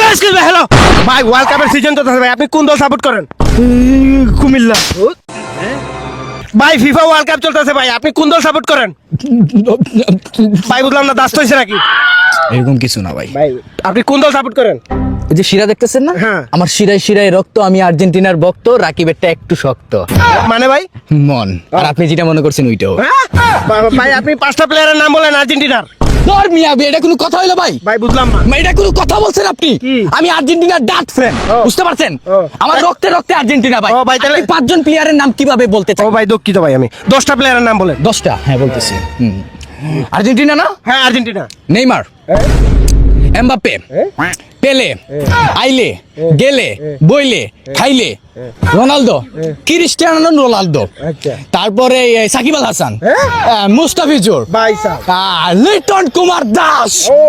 Hello ভাই, world কাপের season তো ভাই, আপনি কোন দল সাপোর্ট করেন? কুমিল্লা। ভাই ফিফা ওয়ার্ল্ড কাপ চলতেছে ভাই, আপনি কোন দল সাপোর্ট করেন? ভাই বুঝলাম না, দাস হয়েছে নাকি? এরকম কিছু না ভাই। ভাই আপনি কোন দল সাপোর্ট করেন? এই যে শিরা দেখতেছেন না, হ্যাঁ। আমার শিরায় শিরায় রক্ত, আমি আর্জেন্টিনার ভক্ত, রাকিবেরটা একটু শক্ত মানে ভাই মন। আর আপনি যেটা মনে করছেন ওইটাও। ভাই আপনি পাঁচটা প্লেয়ারের নাম বলেন আর্জেন্টিনার। ধর মিয়া, এটা কোনো কথা হইলো ভাই? ভাই বুঝলাম না। এটা কোনো কথা বলছেন আপনি? কি? আমি আর্জেন্টিনার ডাট ফ্যান, বুঝতে পারছেন? আমার রক্তে রক্তে আর্জেন্টিনা ভাই। ও ভাই, তাহলে- আপনি পাঁচজন প্লেয়ারের নাম কিভাবে বলতে ও চান? ভাই দুঃখিত ভাই, আমি 10টা প্লেয়ারের নাম বলেন। 10টা? হ্যাঁ বলতেছি। আর্জেন্টিনা না? হ্যাঁ আর্জেন্টিনা। নেইমার, এমবাপ্পে, পেলে, আইলে, গেলে, বইলে, খাইলে, রোনালদো, ক্রিস্টিয়ানো রোনালদো, আচ্ছা। তারপরে সাকিব আল হাসান, মুস্তাফিজুর, ভাই সাহেব, লিটন কুমার দাস। ও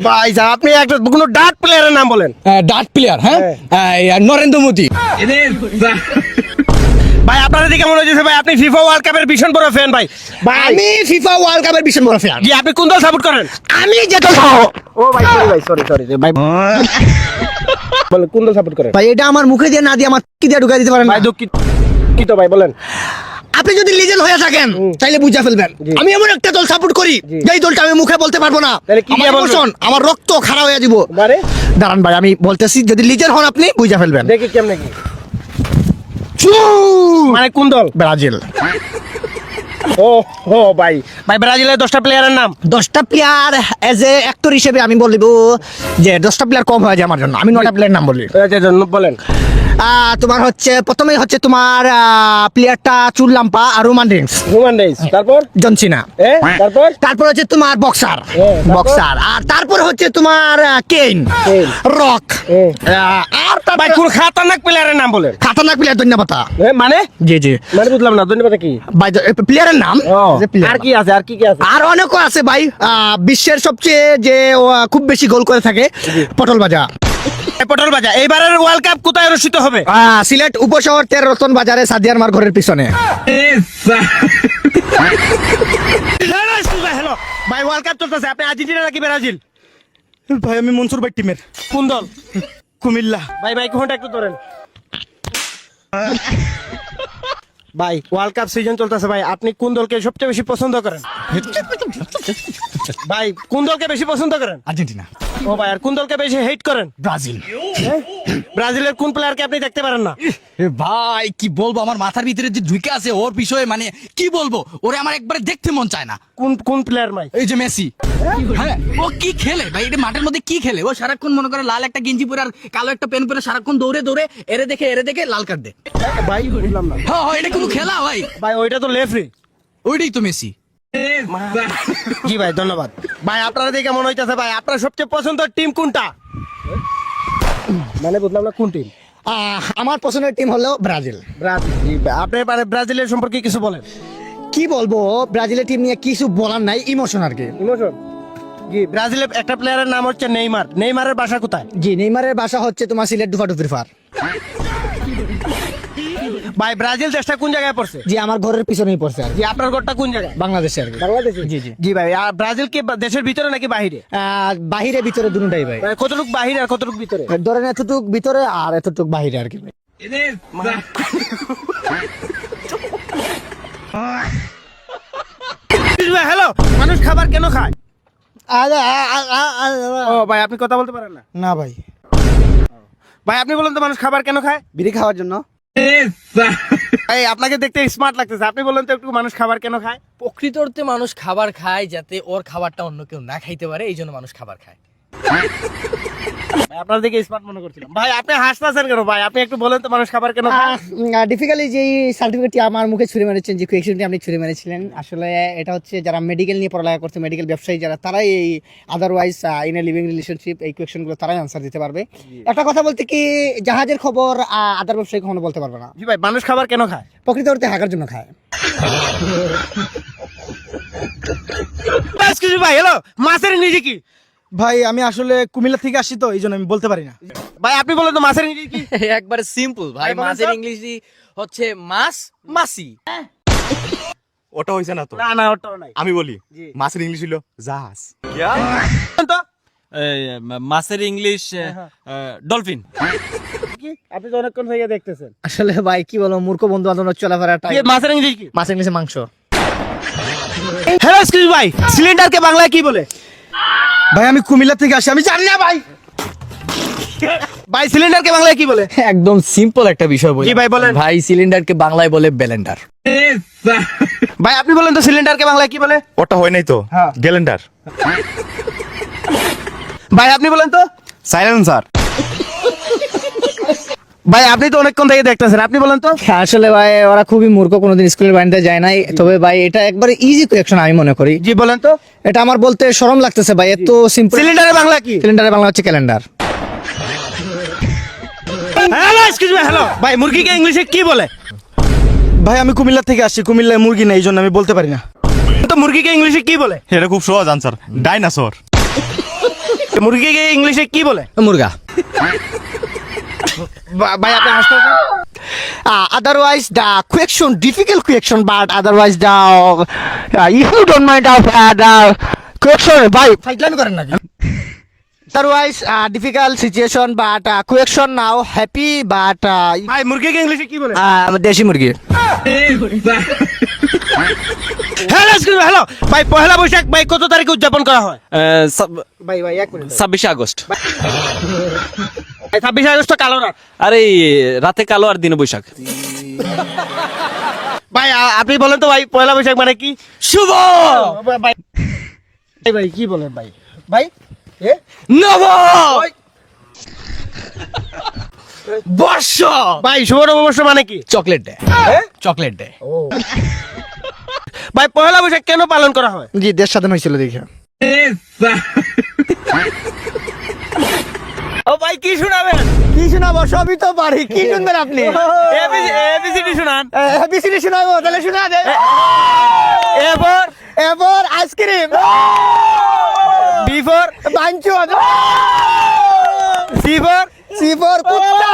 ভাই সাহেব, আপনি একটা কোনো ডাট প্লেয়ারের নাম বলেন। ডাট প্লেয়ার, হ্যাঁ, নরেন্দ্র মোদী। ভাই আপনার দিকে মনে হচ্ছে ভাই আপনি ফিফা ওয়ার্ল্ড কাপের ভীষণ বড় ফ্যান ভাই। ভাই আমি ফিফা ওয়ার্ল্ড কাপের ভীষণ বড় ফ্যান। জি, আপনি কোন দল সাপোর্ট করেন? আমি যেটা ও ভাই সরি ভাই বলেন কোন দল সাপোর্ট করেন? ভাই, এটা আমার মুখে দিয়ে না দিয়ে আমার কি দিয়ে ঢুকাই দিতে পারেন না? ভাই দুঃখিত ভাই, বলেন। আপনি যদি লিজেন্ড হয়ে থাকেন তাইলে বুঝা ফেলবেন জি। আমি এমন একটা দল সাপোর্ট করি জি। যেই দলটা আমি মুখে বলতে পারবো না। তাহলে কি আমার দিয়ে বলবেন? emotion, আমার রক্ত খাড়া হয়ে যাব। মানে দাঁড়ান ভাই, আমি বলতেছি, যদি লিজেন্ড হন আপনি বুঝা ফেলবেন। দেখি কেমনে কি, চু! মানে কোন দল? ব্রাজিল। ও ও ভাই ব্রাজিলের 10টা প্লেয়ারের নাম। 10টা প্লেয়ার এজ এ অ্যাক্টর হিসেবে আমি বলবো যে 10টা প্লেয়ার কম হয়ে যায় আমার জন্য, আমি 9টা প্লেয়ার নাম বলি। বলেন। তোমার হচ্ছে প্রথমেই হচ্ছে তোমার প্লেয়ারটা চুল্লাম্পা আর রোমান রেন্স, রোমান রেইস, তারপর জনসিনা। তারপর তারপর হচ্ছে তোমার বক্সার, তারপর? বক্সার। আর তারপর হচ্ছে তোমার কেইন, কেইন। রক। আর ভাই কোন খাতারনাক প্লেয়ারের নাম বলেন। খাতারনাক প্লেয়ার, ধন্যবাদ। মানে জি জি মানে বুঝলাম না, ধন্যবাদ কি? ভাই, প্লেয়ারের নাম যে player। আর কি আছে, আর কি কি আছে? আর অনেকও আছে ভাই। বিশ্বের সবচেয়ে যে খুব বেশি গোল করে থাকে পটল ভাজা। পটল ভাজা। এইবারের ওয়ার্ল্ড কাপ কোথায় অনুষ্ঠিত হবে? সিলেট উপশহর 13 রতন বাজারে সাদিয়ার মার ঘরের পিছনে। হ্যালো ভাই, ওয়ার্ল্ড কাপ চলতেছে, আপনি আর্জেন্টিনা নাকি ব্রাজিল? ভাই আমি মনসুর ভাই টিমের কোন দল? কুমিল্লা। ভাই কোনটা একটু ধরেন। ভাই ওয়ার্ল্ড কাপ সিজন চলতেছে ভাই, আপনি কোন দলকে সবচেয়ে বেশি পছন্দ করেন? ভাই কোন দলকে বেশি পছন্দ করেন? আর্জেন্টিনা। ও ভাই, আর কোন দলকে বেশি হেট করেন? ব্রাজিল। ব্রাজিলের কোন প্লেয়ারকে আপনি দেখতে পারেন না? ভাই কি বলবো, আমার মাথার ভিতরে যে ঢুকে আছে ওর বিষয়ে, মানে কি বলবো, ওরে আমার একবারে দেখতে মন চায় না। কোন প্লেয়ার ভাই? এই যে মেসি, হ্যাঁ, ও কি খেলে ভাই, এটা মাঠের মধ্যে কি খেলে? ও সারাক্ষণ মনে করে লাল একটা গেঞ্জি পরে আর কালো একটা প্যান্ট পরে সারাক্ষণ দৌড়ে দৌড়ে এরে দেখে লাল কার্ড দে। ভাই বুঝলাম না। হ্যাঁ এটা কোনো খেলা ভাই? ভাই ওইটা তো লেফরি। ওইটাই তো মেসি। জি ভাই ধন্যবাদ। ভাই আপনারা দেখে মনে হইতেছে ভাই আপনার সবচেয়ে পছন্দের টিম কোনটা? মানে বুঝলাম না, কোন টিম? আমার পছন্দের টিম হলো ব্রাজিল। ব্রাজিল। জি ভাই, আপনি মানে ব্রাজিলের সম্পর্কে কিছু বলেন। কি বলবো, ব্রাজিলের টিম নিয়ে কিছু বলার নাই, ইমোশন আর কি। ইমোশন। জি, ব্রাজিলের একটা প্লেয়ারের নাম হচ্ছে নেইমার। নেইমারের বাসা কোথায়? জি, নেইমারের বাসা হচ্ছে তোমার সিলেট দুফাটুফির ফার। ভাই ব্রাজিল দেশটা কোন জায়গায় পড়ছে? জি, আমার ঘরের পিছনেই পড়ছে আর কি। জি, আপনার ঘরটা কোন জায়গায়? বাংলাদেশে আর কি। বাংলাদেশে। জি জি। জি ভাই, আর ব্রাজিল কি দেশের ভিতরে নাকি বাহিরে? বাহিরে ভিতরে দুটোটাই ভাই। মানে কতটুক বাহিরে আর কতটুক ভিতরে? ধরেন এতটুক ভিতরে আর এতটুক বাহিরে আর কি ভাই। হ্যালো, মানুষ খাবার কেন খায়? ও ভাই, আপনি কথা বলতে পারেন না? না ভাই, ভাই আপনি বলুন তো, মানুষ খাবার কেন খায়? বিড়ি খাওয়ার জন্য। এই আপনাকে দেখতে স্মার্ট লাগতেছে, আপনি বলুন তো একটু, মানুষ খাবার কেন খায়? প্রকৃত অর্থে মানুষ খাবার খায় যাতে ওর খাবারটা অন্য কেউ না খাইতে পারে, এই জন্য মানুষ খাবার খায়। ভাই, আপনার দিকে স্মার্ট মনে করছিলাম। ভাই আপনি হাসতেছেন কেন ভাই? আপনি একটু বলেন তো, মানুষ খাবার কেন খায়? ডিফিকাল্টলি যে সার্টিফিকেটটি আমার মুখে ছুঁড়ে মেরেছেন, যে কোয়েকশনটি আপনি ছুঁড়ে মেরেছিলেন, আসলে এটা হচ্ছে যারা মেডিকেল নিয়ে পড়ালেখা করছে, মেডিকেল ব্যবসায়ী যারা, তারাই এই otherwise in a living relationship এই কোয়েকশনগুলো তারাই আনসার দিতে পারবে। একটা কথা বলতে কি, জাহাজের খবর আদার ব্যবসায়ী কখনো বলতে পারবে না। জি ভাই, মানুষ খাবার কেন খায়? প্রকৃত অর্থে হাঁকার জন্য খায়। এক্সকিউজ মি ভাই, হ্যালো, মাছের ইংরেজি কি? ভাই আমি আসলে কুমিল্লা থেকে আসি তো, এই জন্য আমি বলতে পারি না। ভাই আপনি বলেন তো, মাছের ইংরেজি কি? একবারে সিম্পল ভাই, ভাই, বলেন মাছের তো। ইংলিশই হচ্ছে মাছ, মাসি। ওটা হইছে না তো, না ওটাও নাই। আমি বলি জি। মাছের ইংলিশ হলো জাহাজ। বলেন তো, মাছের ইংলিশ ডলফিন। আপনি তো অনেকক্ষণ থেকে দেখতেছেন। আসলে ভাই কি বলবো, মূর্খ বন্ধু বান্ধব চলাফেরাটা। মাছের ইংলিশ কি? মাছ ইংলিশে মাংস। হ্যালো এক্সকিউজ ভাই, সিলিন্ডারকে বাংলায় কি বলে? ভাই আমি কুমিল্লা থেকে আসি, আমি জানি না ভাই। ভাই সিলিন্ডারকে বাংলায় কি বলে? একদম সিম্পল একটা বিষয় বলি। জি ভাই, বলেন। ভাই সিলিন্ডারকে বাংলায় বলে ব্যালেন্ডার। ভাই আপনি বলেন তো সিলিন্ডারকে বাংলায় কি বলে? ওটা হয় নাই তো, গ্যালেন্ডার। ভাই আপনি বলেন তো। সাইলেন্সার। ভাই আপনি তো অনেকক্ষণ থেকে দেখতেছেন, আপনি বলেন তো। আসলে ভাই ওরা খুবই মূর্খ, কোনোদিন স্কুলের বাড়িতে যায় নাই। তবে ভাই এটা একবারে ইজি কোয়েকশন আমি মনে করি। জি বলেন তো। এটা আমার বলতে শরম লাগতেছে ভাই, এত সিম্পল। সিলিন্ডারের বাংলা কি? সিলিন্ডারের বাংলা হচ্ছে calendar. Hello excuse me, hello ভাই, মুরগিকে ইংলিশে কি বলে? ভাই আমি কুমিল্লা থেকে আসি, কুমিল্লায় মুরগি নেই, এই জন্য আমি বলতে পারি না। তো মুরগিকে ইংলিশে কি বলে? এটা খুব সহজ আনসার, ডাইনোসর। মুরগিকে ইংলিশে কি বলে? মুরগা। ভাই আপনি হাসতেছেন। Otherwise the question difficult question, but otherwise the if you don't mind of the question ভাই ফাইটলাইন করেন না। Otherwise difficult situation, but question now happy, but ভাই মুরগিকে ইংলিশে কি বলে? দেশি মুরগি। হ্যালো এক্সকিউজ মি, হ্যালো ভাই, পহেলা বৈশাখ ভাই কত তারিখে উদযাপন করা হয়? ভাই ভাই এক মিনিট। 26 আগস্ট। ভাই 26 আগস্ট কালো রাত। আরে রাতে কালো আর দিনে বৈশাখ। ভাই আপনি বলেন তো ভাই, পয়লা বৈশাখ মানে কি? শুভ ভাই ভাই কি বলেন ভাই? ভাই নব বর্ষ। ভাই শুভ নববর্ষ মানে কি? Chocolate day. Chocolate day. ভাই পয়লা বৈশাখ কেন পালন করা হয়? জি দেশ স্বাধীন হয়েছিল দেখে। ও ভাই কি শোনাবেন? কি শোনাবো, সবই তো পারি। কি শুনবেন আপনি? এবিসিডি শোনান। এবিসিডি শোনাবো, তাহলে শোনা দে। এবার এবার আইসক্রিম, বিফোর বাঞ্চু, সিফোর সিফর কুত্তা,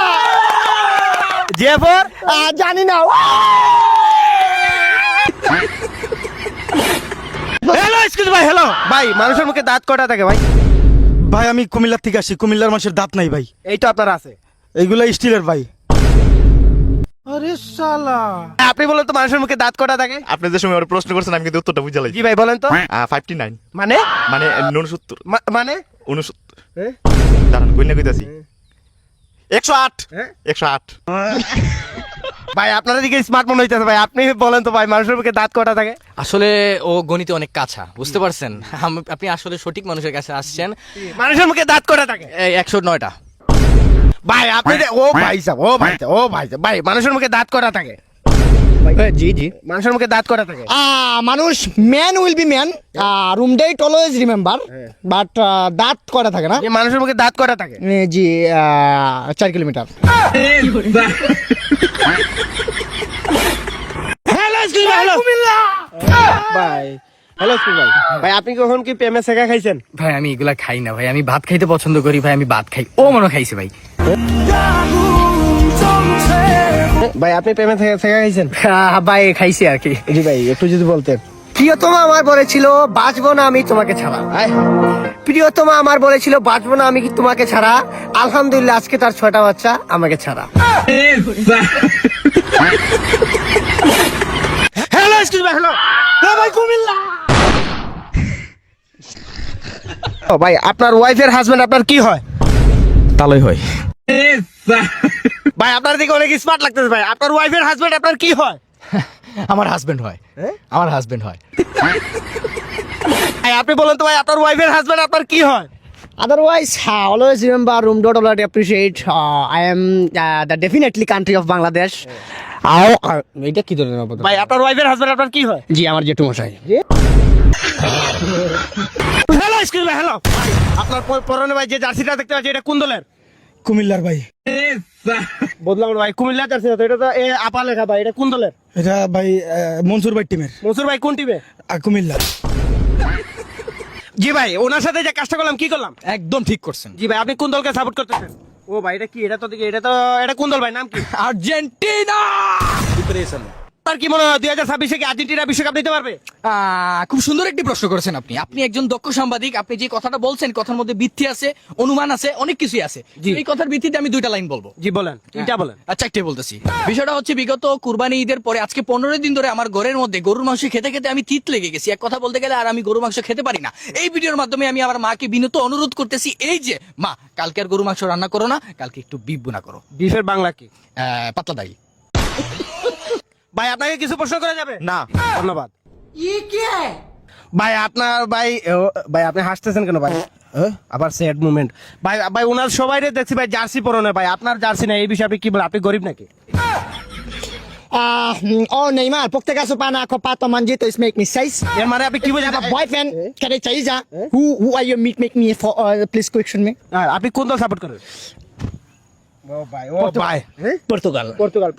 জেফোর জানি না। হ্যালো এক্সকিউজ ভাই, হ্যালো ভাই, মানুষের মুখে দাঁত কটা থাকে ভাই? ভাই আমি কুমিল্লা থেকে আসি, কুমিল্লার মানুষের দাঁত নাই ভাই, এই তো আপনার আছে। এইগুলা স্টিলের ভাই। আপনি বলেন তো মানুষের মুখে দাঁত কটা থাকে? আপনি যে সময় আমার প্রশ্ন করছেন আমি কিন্তু উত্তরটা বুঝে জি ভাই বলেন তো। 59 মানে মানে 69 মানে 69 দাঁড়ান কই না কইতাছি 108 হ্যাঁ? 108। ভাই আপনারা দিকে স্মার্ট মনে হইতেছে ভাই, আপনি বলেন তো ভাই মানুষের মুখে দাঁত কটা থাকে? আসলে ও গণিতে অনেক কাঁচা, বুঝতে পারছেন? আপনি আসলে সঠিক মানুষের কাছে আসছেন। মানুষের মুখে দাঁত কটা থাকে? এই 109টা। ভাই আপনি ও ভাই সাহেব, ও ভাই সাহেব, ও ভাই সাহেব, ভাই মানুষের মুখে দাঁত কটা থাকে? জি জি। মানুষের মুখে দাঁত কটা থাকে? মানুষ man will be man, room date always remember, but দাঁত কটা থাকে না? যে মানুষের মুখে দাঁত কটা থাকে? জি 4 কিলোমিটার। হ্যালো এক্সকিউজ ভাই, হ্যালো ভাই, হ্যালো এক্সকিউজ ভাই, ভাই আপনি কখন কি প্রেমে শেখা খাইছেন? ভাই আমি এগুলা খাই না ভাই, আমি ভাত খাইতে পছন্দ করি ভাই, আমি ভাত খাই। ও মনে খাইছে ভাই। ভাই আপনি প্রেমে শেখা খাইছেন? ভাই খাইছি আর কি। জি ভাই একটু যদি বলতেন। প্রিয়তমা আমার বলেছিল বাঁচবো না আমি তোমাকে ছাড়া। প্রিয়তমা আমার বলেছিল বাঁচবো না আমি কি তোমাকে ছাড়া। আলহামদুলিল্লাহ আজকে তার 6টা বাচ্চা আমাকে ছাড়া। হ্যালো এক্সকিউজ ভাই, হ্যালো ভাই কুমিল্লা। ও ভাই আপনার ওয়াইফের হাজবেন্ড আপনার কি হয়? তালই হয়। ভাই আপনার দিকে অনেক স্মার্ট লাগতেছে ভাই, আপনার ওয়াইফের হাজবেন্ড আপনার কি হয়? আমার হাজবেন্ড হয়। আমার হাজবেন্ড হয়। ভাই আপনি বলেন তো ভাই, আপনার ওয়াইফের হাজবেন্ড আপনার কি হয়? Otherwise, always remember room dot already appreciate. I am the definitely country of Bangladesh. এটা কি ধরনের অবদান? ভাই আপনার ওয়াইফের হাজবেন্ড আপনার কি হয়? জি আমার জেঠু মশাই। হ্যালো এক্সকিউজ ভাই, হ্যালো আপনার পরনে ভাই যে জার্সিটা দেখতে পাচ্ছি এটা কোন দলের? কুমিল্লার ভাই। বদলাম ভাই, কুমিল্লা জার্সি তো এটা তো আপা লেখা ভাই, এটা কোন দলের? এটা ভাই মনসুর ভাই টিমের। মনসুর ভাই কোন টিমে? কুমিল্লা। জি ভাই ওনার সাথে যে কাজটা করলাম কি করলাম? একদম ঠিক করছেন। জি ভাই আপনি কোন দলকে সাপোর্ট করতেছেন? ও ভাই এটা কি? এটা তো এটা কোন দল ভাই, নাম কি? আর্জেন্টিনা। আপনার কি মনে হয় 2026 কি আর্জেন্টিনা বিশ্বকাপ নিতে পারবে? খুব সুন্দর একটি প্রশ্ন করেছেন আপনি। আপনি একজন দক্ষ সাংবাদিক, আপনি যে কথাটা বলছেন কথার মধ্যে ভিত্তি আছে, অনুমান আছে, অনেক কিছুই আছে। জি। এই কথার ভিত্তিতে আমি 2টা লাইন বলবো। জি বলেন, এটা বলেন। আচ্ছা, একটাই বলতেছি। বিষয়টা হচ্ছে বিগত কুরবানি ঈদের পরে আজকে 15 দিন ধরে আমার ঘরের মধ্যে গরুর মাংস খেতে খেতে আমি তিত লেগে গেছি। এক কথা বলতে গেলে আর আমি গরু মাংস খেতে পারি না। এই ভিডিওর মাধ্যমে আমি আমার মাকে বিনীত অনুরোধ করতেছি, এই যে মা, কালকে আর গরু মাংস রান্না করো না, কালকে একটু বিফ বুনা করো। বিফের বাংলা কি? পাতলা দাই। ভাই আপনাকে কিছু প্রশ্ন করা যাবে? না। ধন্যবাদ। ভাই আপনার ভাই আপনি হাসতেছেন কেন ভাই? আবার স্যাড মুভমেন্ট। ভাই ওনার সবাই দেখছি ভাই জার্সি পরনে, ভাই আপনার জার্সি না, এই বিষয়ে আপনি কি বলেন? আপনি গরিব নাকি? Oh, Neymar, ¿por qué acaso pana copato manjito is make me size? এর মানে আপনি কি I বলেন? have a boyfriend. Can I tell you that? Who are you make me for? Please question me. আপনি কোন দল সাপোর্ট করেন? ও ভাই Portugal.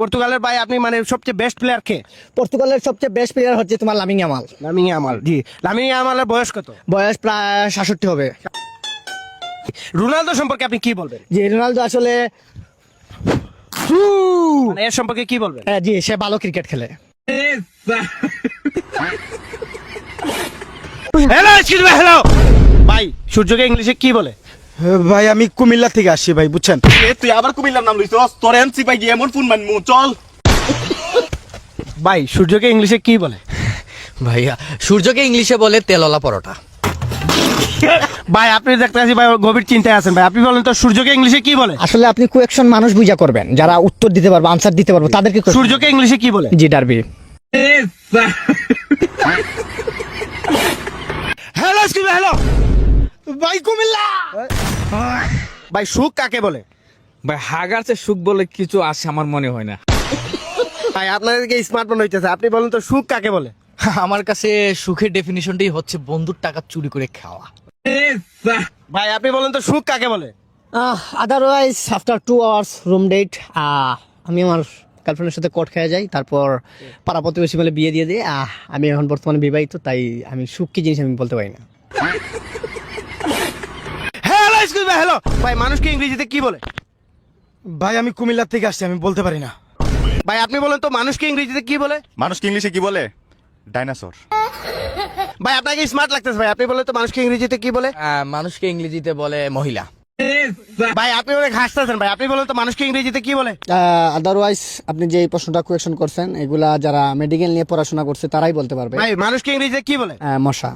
পর্তুগালের ভাই আপনি মানে সবচেয়ে বেস্ট প্লেয়ার কে? পর্তুগালের সবচেয়ে বেস্ট প্লেয়ার হচ্ছে তোমার লামিন ইয়ামাল। Lamine Yamal. জি, লামিনে ইয়ামালের বয়স কত? বয়স প্রায় 66 হবে। রোনালদো সম্পর্কে আপনি কি বলবেন? যে রোনালদো আসলে মানে এর সম্পর্কে কি বলবেন? জি সে ভালো ক্রিকেট খেলে। হ্যালো, এক্সকিউজ মি, হ্যালো ভাই, সূর্যকে ইংলিশে কি বলে? ভাই আমি কুমিল্লা থেকে আসছি ভাই, বুঝছেন? তুই আবার কুমিল্লার নাম লইছস, তোর এনসি পাই গিয়ে এমন ফোন মানমু, চল। ভাই সূর্যকে ইংলিশে কি বলে? ভাইয়া সূর্যকে ইংলিশে বলে তেলওয়ালা পরোটা। ভাই আপনি দেখতে আছি ভাই গভীর চিন্তায় আছেন ভাই, আপনি বলেন তো সূর্যকে ইংলিশে কি বলে? আসলে আপনি কোয়েকশন মানুষ বুঝা করবেন, যারা উত্তর দিতে পারবে, আনসার দিতে পারবে তাদেরকে question- সূর্যকে ইংলিশে কি বলে? জি ডারবি। হ্যালো, এক্সকিউজ মি, হ্যালো ভাই কুমিল্লা। ভাই সুখ কাকে বলে? ভাই হাগার চেয়ে সুখ বলে কিছু আছে আমার মনে হয় না। ভাই আপনাদেরকে স্মার্টফোন হইতেছে, আপনি বলেন তো সুখ কাকে বলে? আমার কাছে সুখের ডেফিনিশনটাই হচ্ছে বন্ধুর টাকা চুরি করে খাওয়া। ভাই আপনি বলেন তো সুখ কাকে বলে? Otherwise after 2 hours room date আমি আমার গার্লফ্রেন্ডের সাথে কোর্ট খেয়ে যাই, তারপর পাড়া প্রতিবেশী মিলে বিয়ে দিয়ে দিই। আমি এখন বর্তমানে বিবাহিত, তাই আমি সুখ কি জিনিস আমি বলতে পারি না। হ্যালো, এক্সকিউজ মি, হ্যালো ভাই, মানুষকে ইংরেজিতে কি বলে? ভাই আমি কুমিল্লা থেকে আসছি, আমি বলতে পারি না। ভাই আপনি বলেন তো মানুষকে ইংরেজিতে কি বলে? মানুষকে ইংলিশে কি বলে? ডাইনোসর। ভাই আপনাকে স্মার্ট লাগতেছে ভাই, আপনি বলেন তো মানুষকে ইংরেজিতে কি বলে? মানুষকে ইংরেজিতে বলে মহিলা। ভাই আপনি অনেক হাসতেছেন ভাই, আপনি বলেন তো মানুষকে ইংরেজিতে কি বলে? আদারওয়াইজ আপনি যে এই প্রশ্নটা কোয়েকশন করছেন, এগুলা যারা মেডিকেল নিয়ে পড়াশোনা করছে তারাই বলতে পারবে। ভাই মানুষকে ইংরেজিতে কি বলে? মশা।